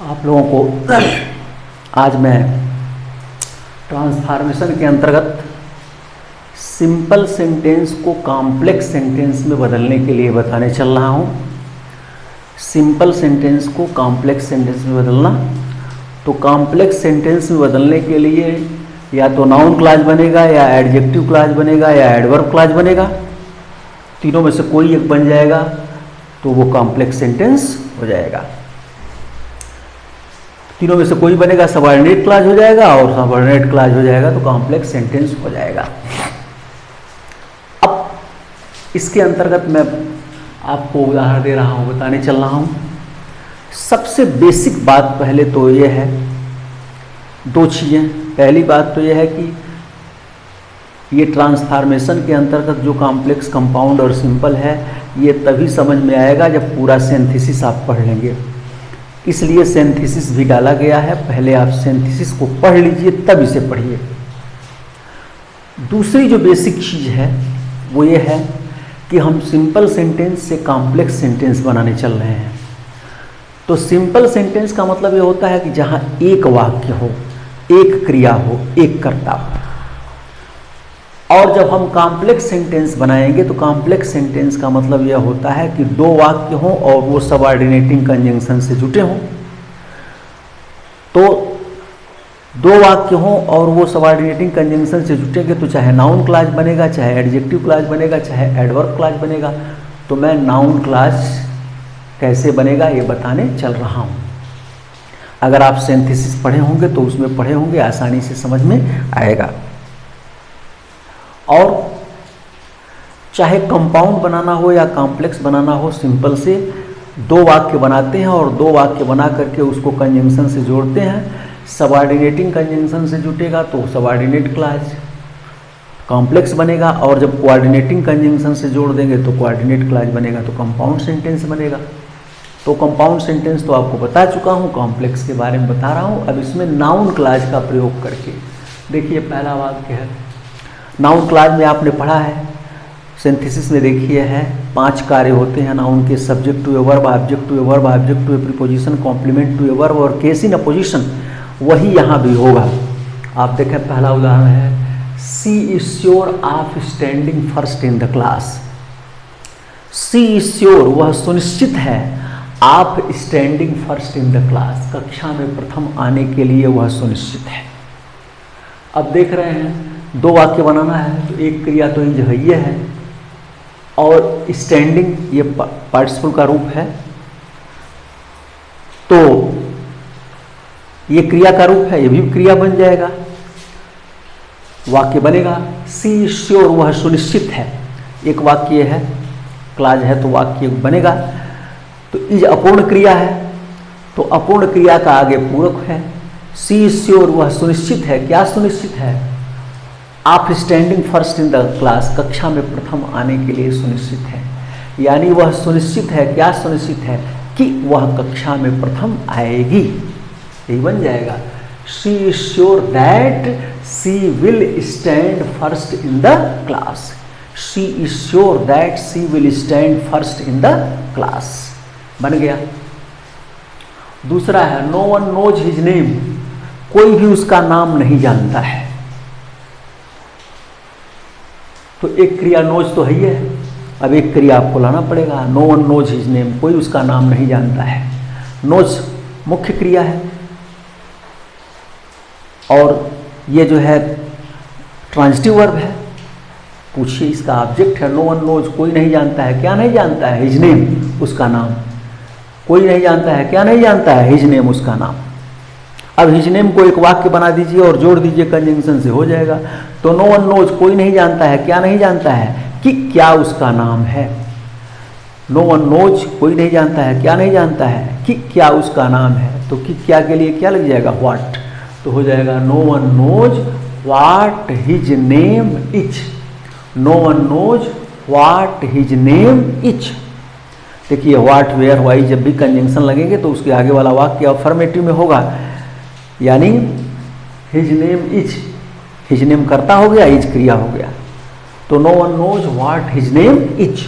आप लोगों को आज मैं ट्रांसफॉर्मेशन के अंतर्गत सिंपल सेंटेंस को कॉम्प्लेक्स सेंटेंस में बदलने के लिए बताने चल रहा हूँ। सिंपल सेंटेंस को कॉम्प्लेक्स सेंटेंस में बदलना, तो कॉम्प्लेक्स सेंटेंस में बदलने के लिए या तो नाउन क्लॉज बनेगा या एडजेक्टिव क्लॉज बनेगा या एडवर्ब क्लॉज बनेगा। तीनों में से कोई एक बन जाएगा तो वो कॉम्प्लेक्स सेंटेंस हो जाएगा। तीनों में से कोई बनेगा, सबऑर्डिनेट क्लॉज हो जाएगा और सबऑर्डिनेट क्लॉज हो जाएगा तो कॉम्प्लेक्स सेंटेंस हो जाएगा। अब इसके अंतर्गत मैं आपको उदाहरण दे रहा हूँ, बताने चल रहा हूँ। सबसे बेसिक बात पहले तो ये है, दो चीज़ें। पहली बात तो ये है कि ये ट्रांसफॉर्मेशन के अंतर्गत जो कॉम्प्लेक्स, कंपाउंड और सिंपल है, ये तभी समझ में आएगा जब पूरा सिंथेसिस आप पढ़ लेंगे। इसलिए सिंथेसिस भी डाला गया है। पहले आप सिंथेसिस को पढ़ लीजिए, तब इसे पढ़िए। दूसरी जो बेसिक चीज़ है वो ये है कि हम सिंपल सेंटेंस से कॉम्प्लेक्स सेंटेंस बनाने चल रहे हैं। तो सिंपल सेंटेंस का मतलब ये होता है कि जहाँ एक वाक्य हो, एक क्रिया हो, एक कर्ता हो। और जब हम कॉम्प्लेक्स सेंटेंस बनाएंगे तो कॉम्प्लेक्स सेंटेंस का मतलब यह होता है कि दो वाक्य हों और वो सबऑर्डिनेटिंग कंजंक्शन से जुटे हों। तो दो वाक्य हों और वो सबऑर्डिनेटिंग कंजंक्शन से जुटेंगे तो चाहे नाउन क्लॉज बनेगा, चाहे एडजेक्टिव क्लॉज बनेगा, चाहे एडवर्ब क्लॉज बनेगा। तो मैं नाउन क्लॉज कैसे बनेगा ये बताने चल रहा हूँ। अगर आप सिंथेसिस पढ़े होंगे तो उसमें पढ़े होंगे, आसानी से समझ में आएगा। और चाहे कंपाउंड बनाना हो या कॉम्प्लेक्स बनाना हो, सिंपल से दो वाक्य बनाते हैं और दो वाक्य बना करके उसको कंजंक्शन से जोड़ते हैं। सबऑर्डिनेटिंग कंजंक्शन से जुटेगा तो सबऑर्डिनेट क्लॉज कॉम्प्लेक्स बनेगा, और जब कोऑर्डिनेटिंग कंजंक्शन से जोड़ देंगे तो कोऑर्डिनेट क्लॉज बनेगा, तो कंपाउंड सेंटेंस बनेगा। तो कंपाउंड सेंटेंस तो आपको बता चुका हूँ, कॉम्प्लेक्स के बारे में बता रहा हूँ। अब इसमें नाउन क्लॉज का प्रयोग करके देखिए, पहला वाक्य है। नाउन क्लॉज में आपने पढ़ा है, सिंथेसिस में देखिए है, 5 कार्य होते हैं नाउन के: subject to a verb, object to a verb, object to a preposition, complement to a verb और केस इन अपोजिशन। वही यहाँ भी होगा। आप देखें, पहला उदाहरण है, she is sure of standing first in the class. She is sure, वह सुनिश्चित है, of standing first in the class, कक्षा में प्रथम आने के लिए वह सुनिश्चित है। अब देख रहे हैं, दो वाक्य बनाना है तो एक क्रिया तो इज है और स्टैंडिंग ये पार्टिसिपल का रूप है, तो ये क्रिया का रूप है, ये भी क्रिया बन जाएगा, वाक्य बनेगा। सी श्योर, वह सुनिश्चित है, एक वाक्य है, क्लॉज है तो वाक्य बनेगा। तो इज अपूर्ण क्रिया है तो अपूर्ण क्रिया का आगे पूरक है। सी श्योर, वह सुनिश्चित है, क्या सुनिश्चित है? आप standing first in the class, कक्षा में प्रथम आने के लिए सुनिश्चित है। यानी वह सुनिश्चित है, क्या सुनिश्चित है? कि वह कक्षा में प्रथम आएगी, यही बन जाएगा। She is sure that she will stand first in the class. She is sure that she will stand first in the class, बन गया। दूसरा है, no one knows his name, कोई भी उसका नाम नहीं जानता है। तो एक क्रिया नोज तो है ही है, अब एक क्रिया आपको लाना पड़ेगा। No one knows his name, कोई उसका नाम नहीं जानता है। नोज मुख्य क्रिया है और ये जो है ट्रांजिटिव वर्ब है। पूछिए, इसका ऑब्जेक्ट है नो वन नोज, कोई नहीं जानता है, क्या नहीं जानता है? हिज नेम, उसका नाम। कोई नहीं जानता है, क्या नहीं जानता है? हिज नेम, उसका नाम। अब हिज नेम को एक वाक्य बना दीजिए और जोड़ दीजिए कंजंक्शन से, हो जाएगा। तो नो वन नोज, कोई नहीं जानता है, क्या नहीं जानता है? कि क्या उसका नाम है। नो वन नोज, कोई नहीं जानता है, क्या नहीं जानता है? कि क्या उसका नाम है। तो कि क्या के लिए क्या लग जाएगा? व्हाट। तो हो जाएगा no one knows what his name is. No one knows what his name is. देखिए, व्हाट, वेयर, वाई जब भी कंजंक्शन लगेंगे तो उसके आगे वाला वाक्य अफर्मेटिव में होगा, यानी his name is. His name कर्ता हो गया, इज क्रिया हो गया। तो no one knows what his name is.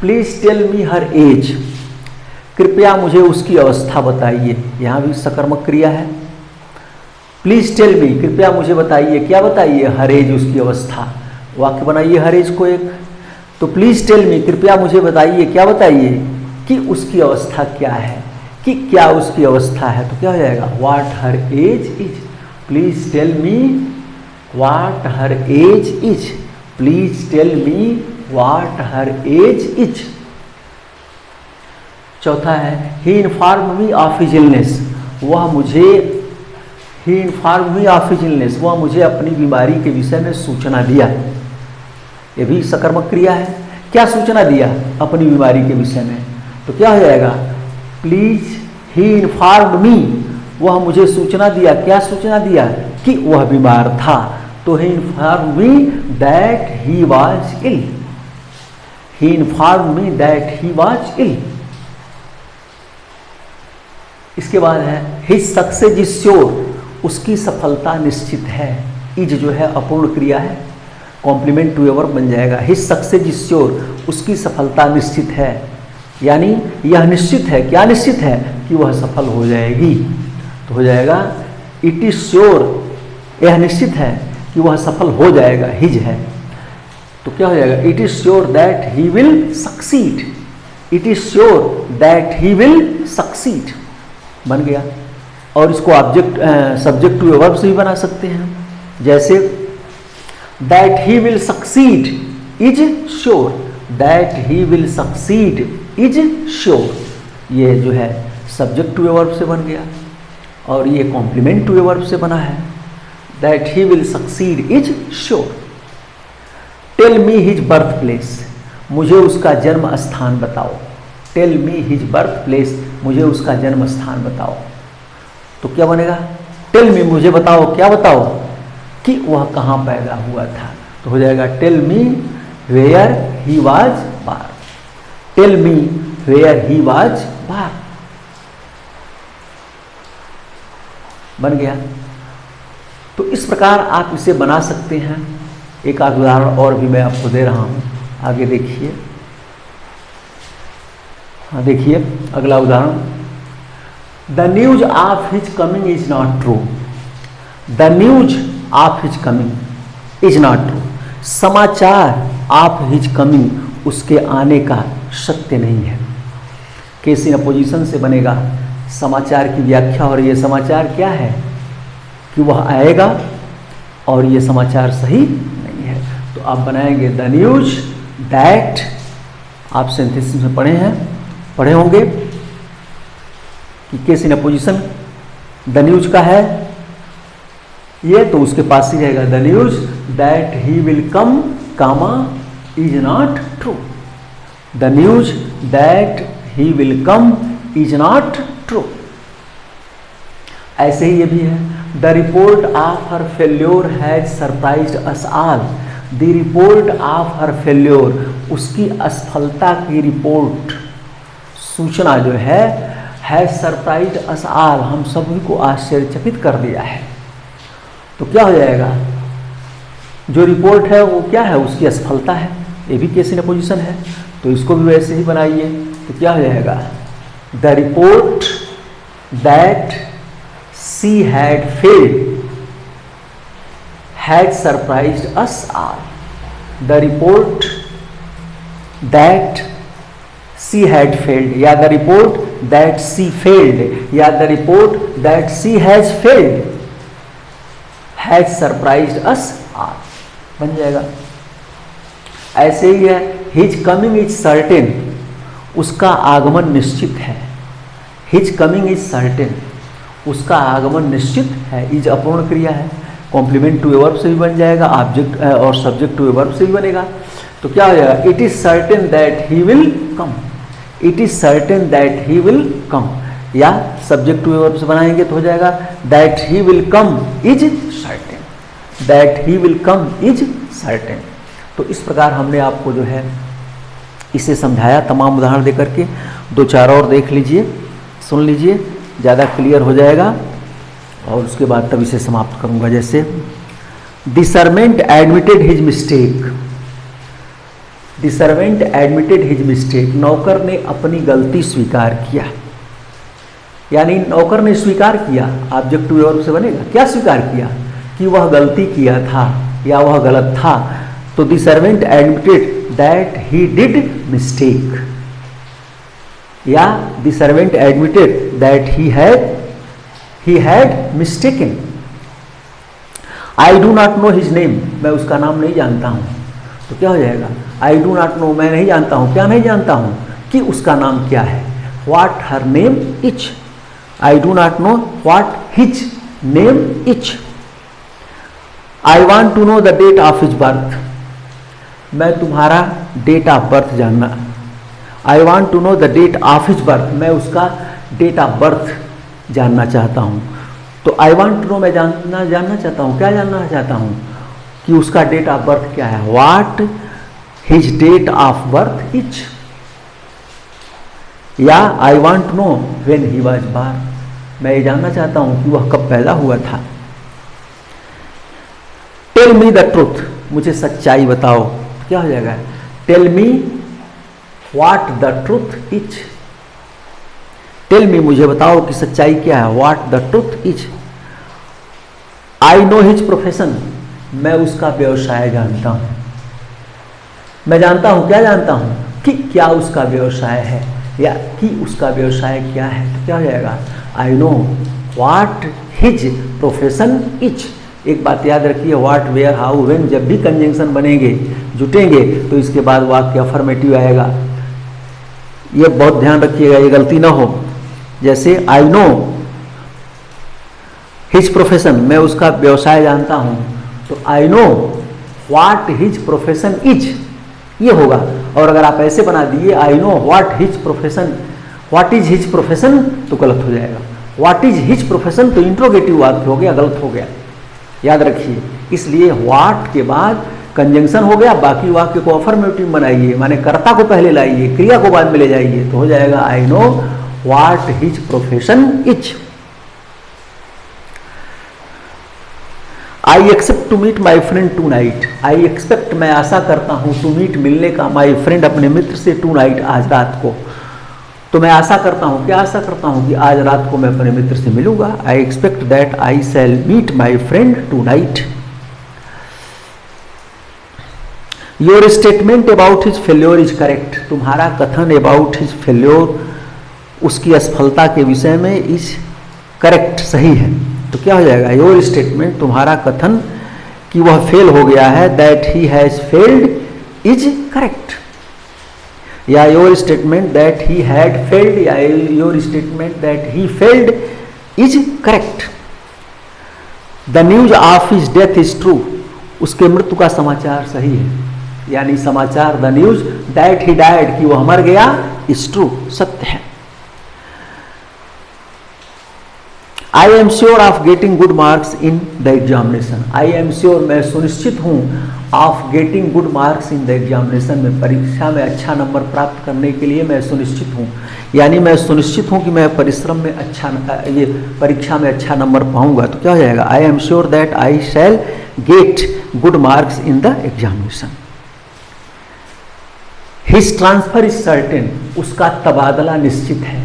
Please tell me her age, कृपया मुझे उसकी अवस्था बताइए, यहाँ भी सकर्मक क्रिया है। प्लीज टेल मी, कृपया मुझे बताइए, क्या बताइए, हर एज उसकी अवस्था। वाक्य बनाइए हर एज को एक। तो प्लीज टेल मी, कृपया मुझे बताइए, क्या बताइए कि उसकी अवस्था क्या है, कि क्या उसकी अवस्था है। तो क्या हो जाएगा, what her age is. Please tell me what her age is. Please tell me what her age is. चौथा है, he inform me of his illness, वह मुझे, he inform me of his illness, वह मुझे अपनी बीमारी के विषय में सूचना दिया। ये भी सकर्मक क्रिया है। क्या सूचना दिया, अपनी बीमारी के विषय में। तो क्या हो जाएगा, प्लीज ही इन्फॉर्म मी, वह मुझे सूचना दिया। क्या सूचना दिया, कि वह बीमार था। तो he inform me that he was ill. He inform me that he was ill. इसके बाद है, हिज सक्सेस इज श्योर, उसकी सफलता निश्चित है। इज जो है अपूर्ण क्रिया है, कॉम्प्लीमेंट टू ए वर्ब बन जाएगा। हिज सक्सेस इज श्योर, उसकी सफलता निश्चित है, यानी यह निश्चित है। क्या निश्चित है, कि वह सफल हो जाएगी। तो हो जाएगा इट इज श्योर, यह निश्चित है कि वह सफल हो जाएगा, हिज है। तो क्या हो जाएगा, it is sure that he will succeed. It is sure that he will succeed बन गया। और इसको object subject to a verb से भी बना सकते हैं, जैसे that he will succeed is sure. That he will succeed is sure, ये जो है सब्जेक्ट टू ए वर्ब से बन गया। और ये कॉम्प्लीमेंट टू ए वर्ब से बना है, that he will succeed is sure. Tell me his birth place, मुझे उसका जन्म स्थान बताओ। Tell me his birth place, मुझे उसका जन्म स्थान बताओ। तो क्या बनेगा, टेल मी, मुझे बताओ, क्या बताओ, कि वह कहाँ पैदा हुआ था। तो हो जाएगा tell me where he was born. Tell me where he was born बन गया। तो इस प्रकार आप इसे बना सकते हैं। एक आध उदाहरण और भी मैं आपको दे रहा हूं, आगे देखिए। हाँ देखिए अगला उदाहरण, the news of his coming is not true. The news of his coming is not true, समाचार ऑफ हिज कमिंग, उसके आने का सत्य नहीं है। केस इन अपोजिशन से बनेगा समाचार की व्याख्या, और ये समाचार क्या है, कि वह आएगा, और ये समाचार सही नहीं है। तो आप बनाएंगे द न्यूज दैट, आप सिंथेसिस में पढ़े होंगे कि case in apposition the news का है ये, तो उसके पास ही रहेगा the news that he will come comma is not true. The news that he will come is not true. ऐसे ही ये भी है, the report of her failure has surprised us all. The report of her failure, उसकी असफलता की report, सूचना जो है सरप्राइज्ड अस ऑल, हम सभी को आश्चर्यचकित कर दिया है। तो क्या हो जाएगा, जो रिपोर्ट है वो क्या है, उसकी असफलता है। ये भी केस इन अपोजिशन है, तो इसको भी वैसे ही बनाइए। तो क्या हो जाएगा, the report that she had failed had surprised us all. The report that she had failed, या the report that she failed, या the report that she has failed has surprised us all बन जाएगा। ऐसे ही है, his coming is certain, उसका आगमन निश्चित है। हिज कमिंग इज सर्टेन, उसका आगमन निश्चित है। इज अपूर्ण क्रिया है, कॉम्प्लीमेंट टू ए वर्ब से भी बन जाएगा, ऑब्जेक्ट और सब्जेक्ट टू ए वर्ब से भी बनेगा। तो क्या हो जाएगा, it is certain that he will come. It is certain that he will कम, या सब्जेक्ट टू ए वर्ब से बनाएंगे तो हो जाएगा that he will come is certain. That he will come is certain. तो इस प्रकार हमने आपको जो है इसे समझाया तमाम उदाहरण देकर के। दो चार और देख लीजिए, सुन लीजिए, ज़्यादा क्लियर हो जाएगा, और उसके बाद तब इसे समाप्त करूंगा। जैसे the servant admitted his mistake, the servant admitted his mistake, नौकर ने अपनी गलती स्वीकार किया। यानी नौकर ने स्वीकार किया, ऑब्जेक्टिव वर्ब से बनेगा। क्या स्वीकार किया? कि वह गलती किया था या वह गलत था। तो the servant admitted that he did mistake, या the servant admitted that he had mistaken. I do not know his name, मैं उसका नाम नहीं जानता हूँ। तो क्या हो जाएगा? आई डू नॉट नो, मैं नहीं जानता हूँ। क्या नहीं जानता हूँ? कि उसका नाम क्या है। What her name is, I do not know what his name is. I want to know the date of his birth, मैं तुम्हारा डेट ऑफ बर्थ जानना। I want to know the date of his birth, मैं उसका date of birth जानना चाहता हूँ। तो आई want to no मैं जानना चाहता हूँ। क्या जानना चाहता हूँ? कि उसका डेट ऑफ बर्थ क्या है। What his date of birth is, या I want to know when he was born, मैं ये जानना चाहता हूँ कि वह कब पैदा हुआ था। टेल मी द ट्रूथ, मुझे सच्चाई बताओ। क्या हो जाएगा? Tell me what the truth is, tell me मुझे बताओ कि सच्चाई क्या है। What the truth is. I know his profession, मैं उसका व्यवसाय जानता हूं। मैं जानता हूं, क्या जानता हूं? कि क्या उसका व्यवसाय है, या कि उसका व्यवसाय क्या है। तो क्या हो जाएगा? I know what his profession is. एक बात याद रखिए, व्हाट, वेयर, हाउ, व्हेन जब भी कंजंक्शन बनेंगे, जुटेंगे, तो इसके बाद वाक्य अफर्मेटिव आएगा। ये बहुत ध्यान रखिएगा, ये गलती ना हो। जैसे आई नो हिज प्रोफेशन, मैं उसका व्यवसाय जानता हूं। तो आई know what his profession is, ये होगा। और अगर आप ऐसे बना दिए आई know what his profession, what is his profession, तो गलत हो जाएगा। व्हाट इज हिज प्रोफेशन तो इंट्रोगेटिव वाक्य हो गया, गलत हो गया, याद रखिए। इसलिए व्हाट के बाद कंजंक्शन हो गया, बाकी वाक्य को अफर्मेटिव बनाइए, माने कर्ता को पहले लाइए, क्रिया को बाद में ले जाइए, तो हो जाएगा I know what his profession is. I except to meet my friend tonight, I expect मैं आशा करता हूँ, टू मीट मिलने का, माई फ्रेंड अपने मित्र से, टू नाइट आज रात को। तो मैं आशा करता हूँ, क्या आशा करता हूँ? कि आज रात को मैं अपने मित्र से मिलूंगा। I expect that I shall meet my friend tonight. Your statement about his failure is correct, तुम्हारा कथन अबाउट हिज फेल्योर, उसकी असफलता के विषय में इज करेक्ट, सही है। तो क्या हो जाएगा? योर स्टेटमेंट, तुम्हारा कथन कि वह फेल हो गया है, that he has failed is correct. या your statement that he had failed, या your statement that he failed is correct. The news of his death is true, उसके मृत्यु का समाचार सही है। यानी समाचार the news that he died, कि वह मर गया, इज ट्रू, सत्य है। I am sure of getting good marks in the examination, I am sure मैं सुनिश्चित हूँ, of getting good marks in the examination, में परीक्षा में अच्छा नंबर प्राप्त करने के लिए मैं सुनिश्चित हूँ। यानी मैं सुनिश्चित हूँ कि मैं परिश्रम में अच्छा, ये परीक्षा में अच्छा नंबर पाऊंगा। तो क्या हो जाएगा? आई am sure that I shell get good marks in the examination. His transfer is certain, उसका तबादला निश्चित है,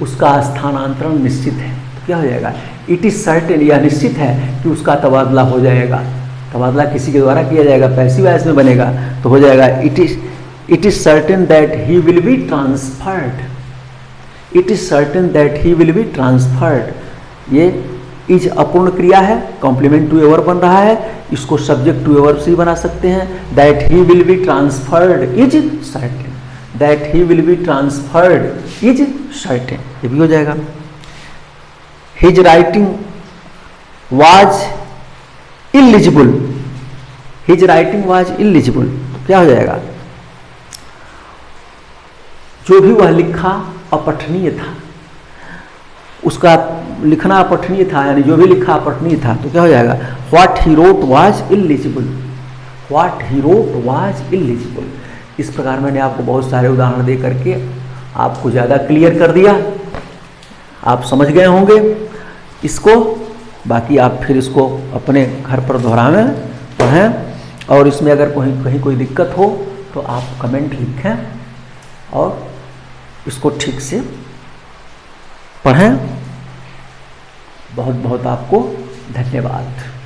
उसका स्थानांतरण निश्चित है। तो क्या हो जाएगा? इट इज सर्टेन, यह निश्चित है कि उसका तबादला हो जाएगा। तबादला किसी के द्वारा किया जाएगा, पैसिव वॉइस में बनेगा, तो हो जाएगा it is certain that he will be transferred, it is certain that he will be transferred. ये इज अपूर्ण क्रिया है, कॉम्प्लीमेंट टू ए वर्ब बन रहा है, इसको सब्जेक्ट टू ए वर्ब से बना सकते हैं। That he will be transferred is certain, that he will be transferred is certain, ये भी हो जाएगा। His writing was eligible, his writing was eligible, क्या हो जाएगा? जो भी वह लिखा अपठनीय था, उसका लिखना अपठनीय था, यानी जो भी लिखा अपठनीय था। तो क्या हो जाएगा? What he wrote was eligible, what he wrote was eligible. इस प्रकार मैंने आपको बहुत सारे उदाहरण दे करके आपको ज़्यादा क्लियर कर दिया, आप समझ गए होंगे इसको। बाकी आप फिर इसको अपने घर पर दोहराएं, पढ़ें, और इसमें अगर कहीं कोई दिक्कत हो तो आप कमेंट लिखें और इसको ठीक से पढ़ें। बहुत बहुत आपको धन्यवाद।